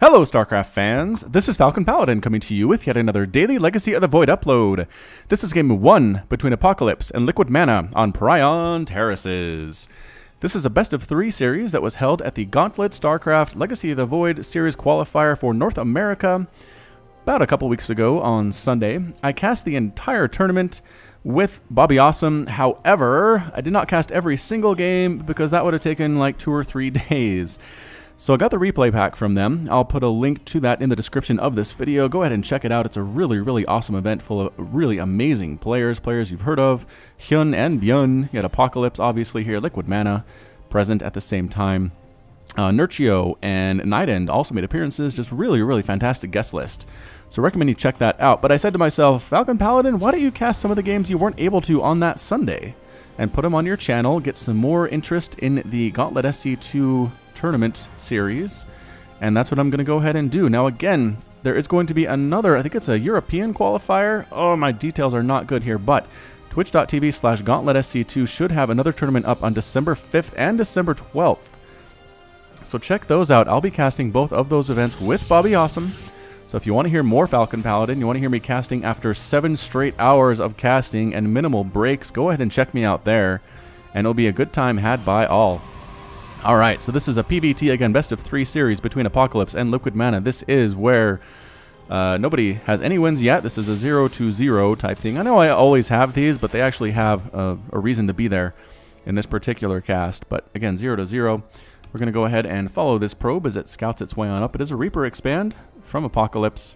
Hello StarCraft fans, this is Falcon Paladin coming to you with yet another daily Legacy of the Void upload. This is game 1 between Apocalypse and LiquidMaNa on Prion Terraces. This is a best of 3 series that was held at the Gauntlet StarCraft Legacy of the Void series qualifier for North America about a couple weeks ago on Sunday. I cast the entire tournament with Bobby Awesome. However, I did not cast every single game because that would have taken like 2 or 3 days. So I got the replay pack from them. I'll put a link to that in the description of this video. Go ahead and check it out. It's a really awesome event full of really amazing players you've heard of. Hyun and Byun. You had Apocalypse, obviously here. LiquidMaNa present at the same time. Nurchio and Nightend also made appearances. Just really fantastic guest list. So I recommend you check that out. But I said to myself, Falcon Paladin, why don't you cast some of the games you weren't able to on that Sunday? And put them on your channel. Get some more interest in the Gauntlet SC2 tournament series, and that's what I'm going to go ahead and do. Now again, there is going to be another, I think it's a European qualifier. Oh, my details are not good here, but twitch.tv/GauntletSC2 should have another tournament up on December 5th and December 12th. So check those out. I'll be casting both of those events with Bobby Awesome. So if you want to hear more Falcon Paladin, you want to hear me casting after 7 straight hours of casting and minimal breaks, go ahead and check me out there, and it'll be a good time had by all. Alright, so this is a PvT, again, best of 3 series between Apocalypse and LiquidMaNa. This is where nobody has any wins yet. This is a 0-0 type thing. I know I always have these, but they actually have a reason to be there in this particular cast. But again, 0-0. We're going to go ahead and follow this probe as it scouts its way on up. It is a Reaper expand from Apocalypse.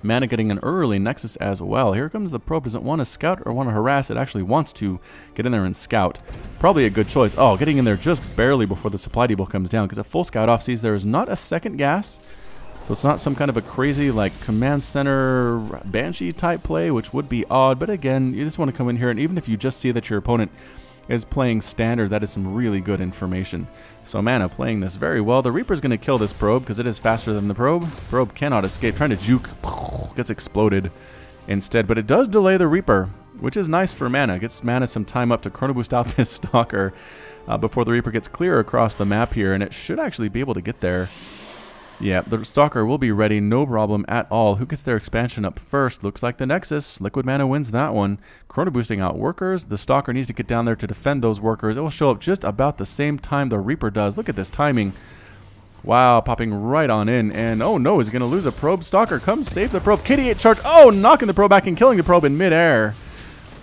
Mana getting an early Nexus as well. Here comes the probe. Does it want to scout or want to harass? It actually wants to get in there and scout. Probably a good choice. Oh, getting in there just barely before the supply depot comes down, because a full scout off sees there is not a second gas. So it's not some kind of a crazy like command center Banshee type play, which would be odd. But again, you just want to come in here, and even if you just see that your opponent is playing standard, that is some really good information. So Mana playing this very well. The Reaper's going to kill this probe because it is faster than the probe. Probe cannot escape. Trying to juke, gets exploded instead. But it does delay the Reaper, which is nice for Mana. Gets Mana some time up to chrono boost out this Stalker before the Reaper gets clear across the map here. And it should actually be able to get there. Yeah, the Stalker will be ready, no problem at all. Who gets their expansion up first? Looks like the Nexus. LiquidMaNa wins that one. Chrono boosting out workers. The Stalker needs to get down there to defend those workers. It will show up just about the same time the Reaper does. Look at this timing. Wow, popping right on in. And oh no, is he going to lose a probe? Stalker, come save the probe. KD8 charge. Oh, knocking the probe back and killing the probe in midair.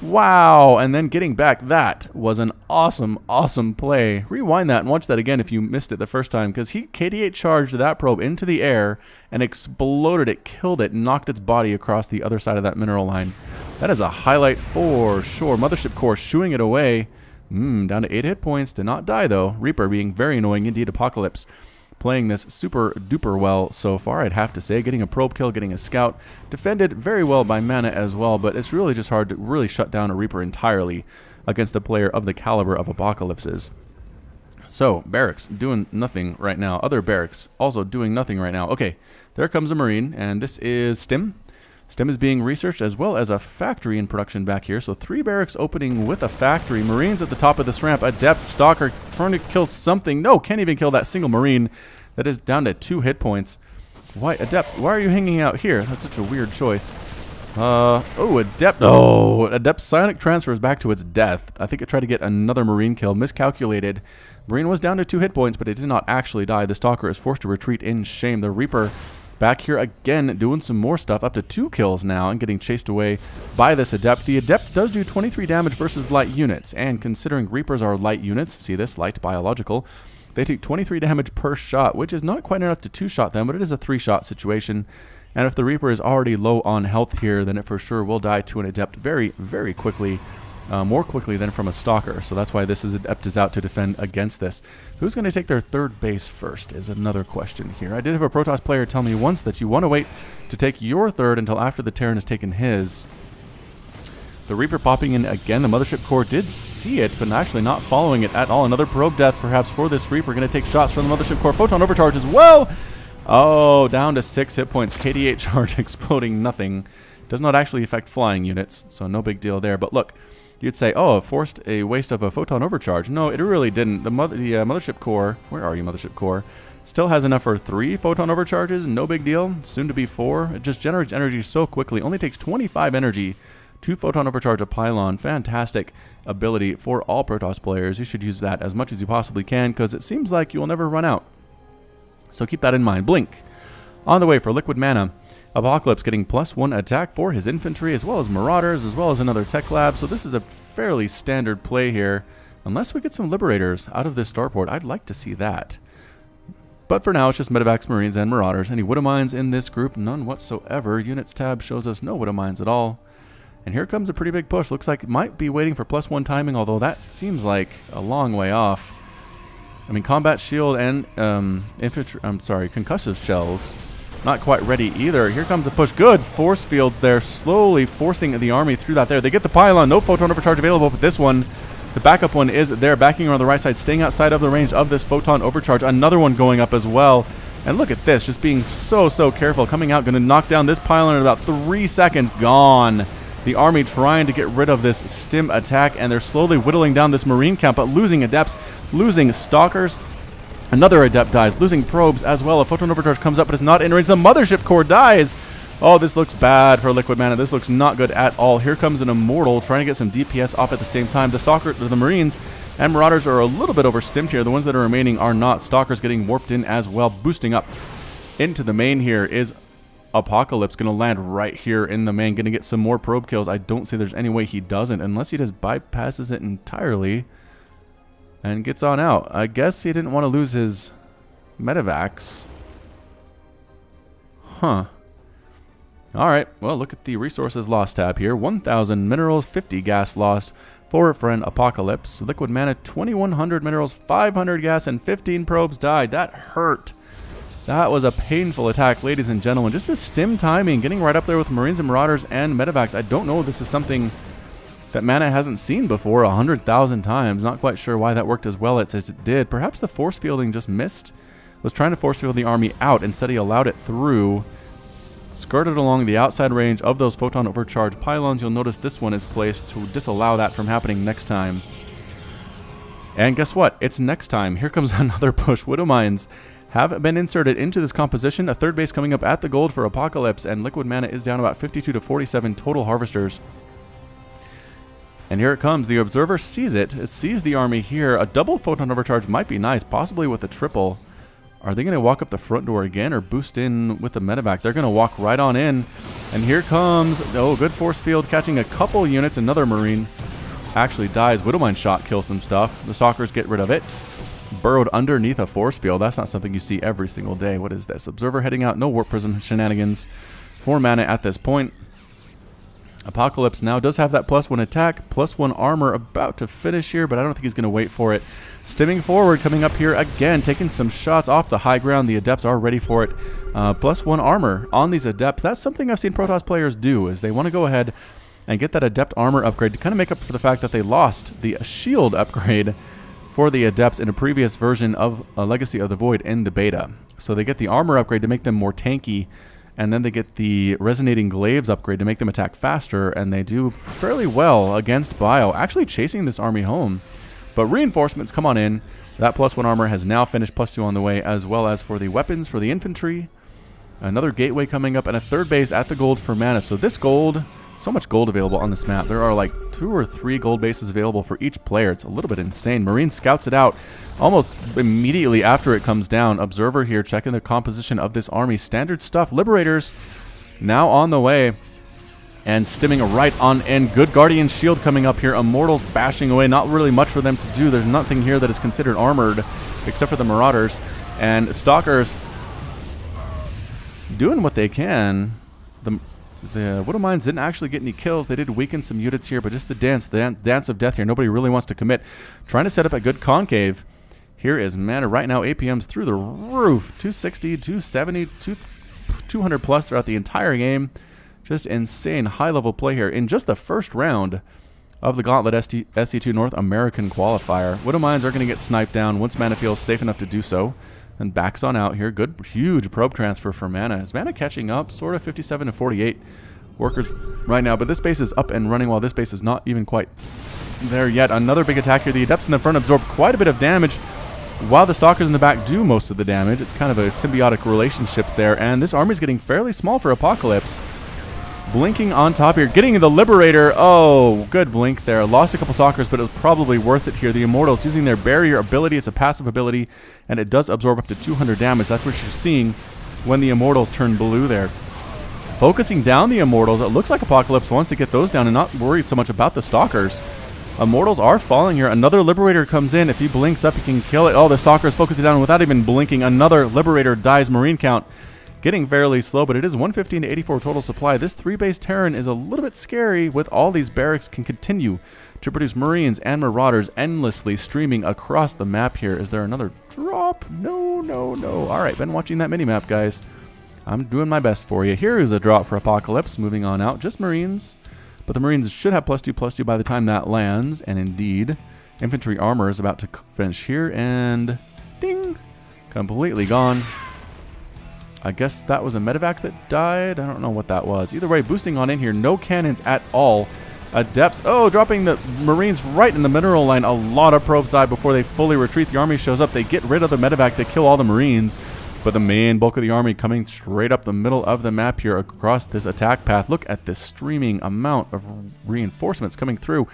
Wow, and then getting back. That was an awesome play. Rewind that and watch that again if you missed it the first time, because he KD8 charged that probe into the air and exploded it, killed it, knocked its body across the other side of that mineral line. That is a highlight for sure. Mothership Core shooing it away. Down to 8 hit points. Did not die though. Reaper being very annoying indeed. Apocalypse playing this super duper well so far, I'd have to say. Getting a probe kill, getting a scout. Defended very well by Mana as well, but it's really just hard to really shut down a Reaper entirely against a player of the caliber of Apocalypse's. So, Barracks doing nothing right now. Other Barracks also doing nothing right now. Okay, there comes a Marine, and this is Stim. Stim is being researched as well as a factory in production back here. So 3 Barracks opening with a factory. Marines at the top of this ramp. Adept, Stalker trying to kill something. No, can't even kill that single Marine. That is down to 2 hit points. Why, Adept, why are you hanging out here? That's such a weird choice. Oh, Adept. Oh, Adept Psionic transfers back to its death. I think it tried to get another Marine kill. Miscalculated. Marine was down to 2 hit points, but it did not actually die. The Stalker is forced to retreat in shame. The Reaper back here again, doing some more stuff, up to 2 kills now, and getting chased away by this Adept. The Adept does do 23 damage versus light units, and considering Reapers are light units, see this, light biological, they take 23 damage per shot, which is not quite enough to 2-shot them, but it is a 3-shot situation. And if the Reaper is already low on health here, then it for sure will die to an Adept very quickly. More quickly than from a Stalker, so that's why this Adept is out to defend against this. Who's going to take their 3rd base first is another question here. I did have a Protoss player tell me once that you want to wait to take your 3rd until after the Terran has taken his. The Reaper popping in again. The Mothership Core did see it, but actually not following it at all. Another probe death perhaps for this Reaper. Going to take shots from the Mothership Core. Photon overcharge as well. Oh, down to 6 hit points. KD8 charge exploding nothing. Does not actually affect flying units, so no big deal there. But look, you'd say, oh, it forced a waste of a photon overcharge. No, it really didn't. The mothership core, where are you, mothership core? Still has enough for 3 photon overcharges, no big deal. Soon to be 4. It just generates energy so quickly. Only takes 25 energy to photon overcharge a pylon. Fantastic ability for all Protoss players. You should use that as much as you possibly can because it seems like you'll never run out. So keep that in mind. Blink. On the way for LiquidMaNa. Apocalypse getting +1 attack for his infantry as well as Marauders as well as another tech lab. So this is a fairly standard play here. Unless we get some Liberators out of this starport, I'd like to see that. But for now, it's just Medivacs, Marines, and Marauders. Any Widowmines in this group? None whatsoever. Units tab shows us no Widowmines at all. And here comes a pretty big push. Looks like it might be waiting for +1 timing, although that seems like a long way off. I mean, combat shield and concussive shells, not quite ready either. Here comes a push. Good force fields there, slowly forcing the army through that there. They get the pylon. No photon overcharge available for this one. The backup one is there, backing around the right side, staying outside of the range of this photon overcharge. Another one going up as well. And look at this, just being so careful. Coming out, going to knock down this pylon in about 3 seconds. Gone. The army trying to get rid of this stim attack, and they're slowly whittling down this marine camp, but losing adepts, losing stalkers. Another adept dies, losing probes as well. A photon overcharge comes up, but it's not in range. The mothership core dies. Oh, this looks bad for LiquidMaNa. This looks not good at all. Here comes an Immortal trying to get some DPS off at the same time. The Marines and Marauders are a little bit overstimmed here. The ones that are remaining are not. Stalkers getting warped in as well. Boosting up into the main here is Apocalypse. Going to land right here in the main. Going to get some more probe kills. I don't see there's any way he doesn't, unless he just bypasses it entirely and gets on out. I guess he didn't want to lose his Medivacs. Huh. Alright, well, look at the resources lost tab here. 1,000 minerals, 50 gas lost for friend Apocalypse. LiquidMaNa, 2,100 minerals, 500 gas, and 15 probes died. That hurt. That was a painful attack, ladies and gentlemen. Just a stim timing, getting right up there with Marines and Marauders and Medivacs. I don't know if this is something that Mana hasn't seen before 100,000 times. Not quite sure why that worked as well as it did. Perhaps the force fielding just missed. Was trying to force field the army out. Instead, he allowed it through. Skirted along the outside range of those photon overcharge pylons. You'll notice this one is placed to disallow that from happening next time. And guess what? It's next time. Here comes another push. Widowmines have been inserted into this composition. A third base coming up at the gold for Apocalypse, and LiquidMaNa is down about 52 to 47 total harvesters. And here it comes. The Observer sees it. It sees the army here. A double photon overcharge might be nice, possibly with a triple. Are they going to walk up the front door again or boost in with the medevac? They're going to walk right on in. And here comes, oh, good force field, catching a couple units. Another Marine actually dies. Widowmine shot kills some stuff. The Stalkers get rid of it. Burrowed underneath a force field. That's not something you see every single day. What is this? Observer heading out. No Warp Prism shenanigans for mana at this point. Apocalypse now does have that +1 attack, +1 armor about to finish here, but I don't think he's going to wait for it. Stimming forward, coming up here again, taking some shots off the high ground. The Adepts are ready for it. +1 armor on these Adepts. That's something I've seen Protoss players do, is they want to go ahead and get that Adept armor upgrade to kind of make up for the fact that they lost the shield upgrade for the Adepts in a previous version of Legacy of the Void in the beta. So they get the armor upgrade to make them more tanky, and then they get the Resonating Glaives upgrade to make them attack faster, and they do fairly well against Bio, actually chasing this army home. But reinforcements come on in. That +1 armor has now finished, +2 on the way, as well as for the weapons for the infantry. Another gateway coming up, and a third base at the gold for mana. So this gold, so much gold available on this map. There are like 2 or 3 gold bases available for each player. It's a little bit insane. Marine scouts it out almost immediately after it comes down. Observer here checking the composition of this army. Standard stuff. Liberators now on the way and stimming right on in. Good Guardian Shield coming up here. Immortals bashing away. Not really much for them to do. There's nothing here that is considered armored except for the Marauders. And Stalkers doing what they can. The Widowmines didn't actually get any kills. They did weaken some units here, but just the dance of death here. Nobody really wants to commit. Trying to set up a good concave. Here is mana right now. APM's through the roof. 260, 270, 200 plus throughout the entire game. Just insane high-level play here in just the first round of the Gauntlet SC2 North American qualifier. Widowmines are going to get sniped down once mana feels safe enough to do so. And backs on out here. Good, huge probe transfer for mana. Is mana catching up? Sort of 57 to 48 workers right now. But this base is up and running while this base is not even quite there yet. Another big attack here. The Adepts in the front absorb quite a bit of damage, while the Stalkers in the back do most of the damage. It's kind of a symbiotic relationship there. And this army is getting fairly small for Apocalypse. Blinking on top here, getting the Liberator. Oh, good blink there. Lost a couple Stalkers, but it was probably worth it here. The Immortals using their barrier ability. It's a passive ability, and it does absorb up to 200 damage. That's what you're seeing when the Immortals turn blue there. Focusing down the Immortals, it looks like Apocalypse wants to get those down and not worried so much about the Stalkers. Immortals are falling here. Another Liberator comes in. If he blinks up, he can kill it. Oh, the Stalkers focus it down without even blinking. Another Liberator dies. Marine count getting fairly slow, but it is 115 to 84 total supply. This 3-base Terran is a little bit scary with all these barracks can continue to produce Marines and Marauders endlessly streaming across the map here. Is there another drop? No, no, no. All right, been watching that mini-map, guys. I'm doing my best for you. Here is a drop for Apocalypse. Moving on out. Just Marines. But the Marines should have +2/+2 by the time that lands. And indeed, infantry armor is about to finish here. And ding! Completely gone. I guess that was a medevac that died. I don't know what that was. Either way, boosting on in here. No cannons at all. Adepts. Oh, dropping the Marines right in the mineral line. A lot of probes die before they fully retreat. The army shows up. They get rid of the medevac to kill all the Marines. But the main bulk of the army coming straight up the middle of the map here across this attack path. Look at this streaming amount of reinforcements coming through.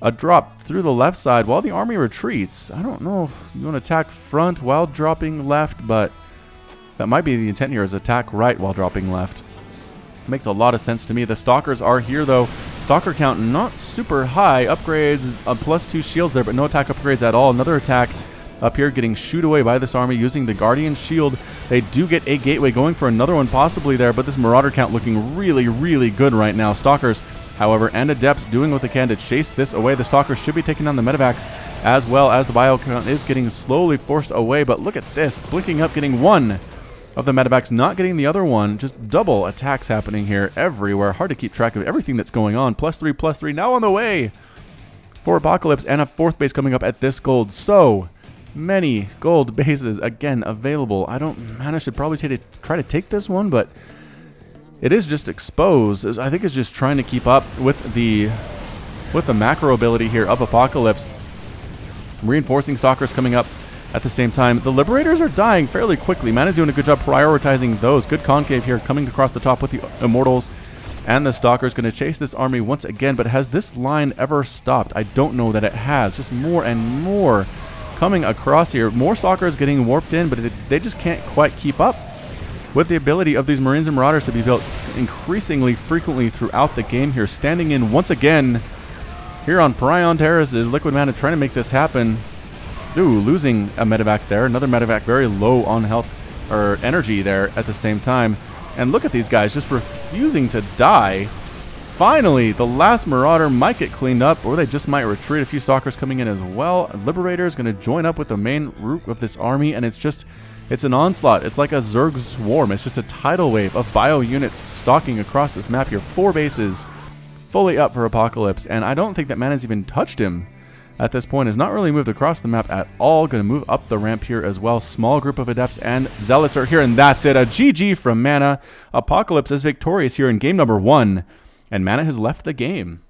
A drop through the left side while the army retreats. I don't know if you want to attack front while dropping left, but that might be the intent here, is attack right while dropping left. Makes a lot of sense to me. The Stalkers are here, though. Stalker count not super high. Upgrades, +2 shields there, but no attack upgrades at all. Another attack up here getting shooed away by this army using the Guardian Shield. They do get a gateway, going for another one possibly there, but this Marauder count looking really, really good right now. Stalkers, however, and Adepts doing what they can to chase this away. The Stalkers should be taking down the medevacs as well as the bio count is getting slowly forced away, but look at this. Blinking up, getting one of the medevacs, not getting the other one. Just double attacks happening here everywhere. Hard to keep track of everything that's going on. +3/+3 now on the way for Apocalypse, and a 4th base coming up at this gold. So many gold bases again available. MANA should probably try to take this one, but it is just exposed. I think it's just trying to keep up with the macro ability here of Apocalypse. Reinforcing Stalkers coming up at the same time. The Liberators are dying fairly quickly. MANA's doing a good job prioritizing those. Good concave here coming across the top with the Immortals. And the Stalker's going to chase this army once again, but has this line ever stopped? I don't know that it has. Just more and more coming across here. More Stalkers getting warped in, but they just can't quite keep up with the ability of these Marines and Marauders to be built increasingly frequently throughout the game here. Standing in once again here on Prion Terraces. LiquidMaNa trying to make this happen. Ooh, losing a medevac there. Another medevac very low on health or energy there at the same time. And look at these guys just refusing to die. Finally, the last Marauder might get cleaned up, or they just might retreat. A few Stalkers coming in as well. Liberator is going to join up with the main root of this army, and it's an onslaught. It's like a Zerg swarm. It's just a tidal wave of bio units stalking across this map here. 4 bases fully up for Apocalypse, and I don't think that MANA's even touched him at this point. Has not really moved across the map at all. Going to move up the ramp here as well. Small group of Adepts and Zealots are here, and that's it. A GG from MANA. Apocalypse is victorious here in game number 1, and MANA has left the game.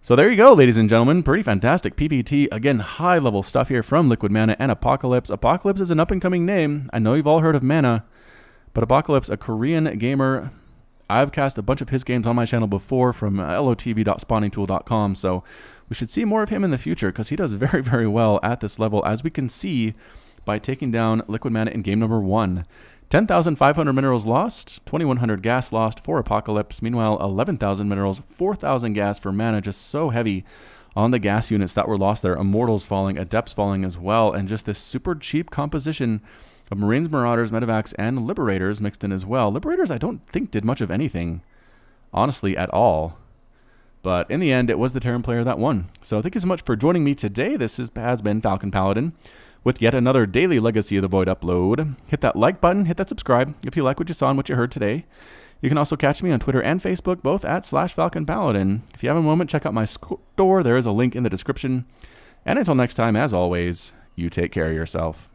So there you go, ladies and gentlemen. Pretty fantastic PvT. Again, high-level stuff here from LiquidMaNa and Apocalypse. Apocalypse is an up-and-coming name. I know you've all heard of MANA, but Apocalypse, a Korean gamer. I've cast a bunch of his games on my channel before from lotv.spawningtool.com, so we should see more of him in the future because he does very, very well at this level, as we can see by taking down LiquidMaNa in game number 1. 10,500 minerals lost, 2,100 gas lost for Apocalypse. Meanwhile, 11,000 minerals, 4,000 gas for MANA. Just so heavy on the gas units that were lost there. Immortals falling, Adepts falling as well, and just this super cheap composition of Marines, Marauders, Medevacs, and Liberators mixed in as well. Liberators I don't think did much of anything, honestly, at all. But in the end, it was the Terran player that won. So thank you so much for joining me today. This has been Falcon Paladin with yet another daily Legacy of the Void upload. Hit that like button, hit that subscribe if you like what you saw and what you heard today. You can also catch me on Twitter and Facebook, both at /FalconPaladin. If you have a moment, check out my store. There is a link in the description. And until next time, as always, you take care of yourself.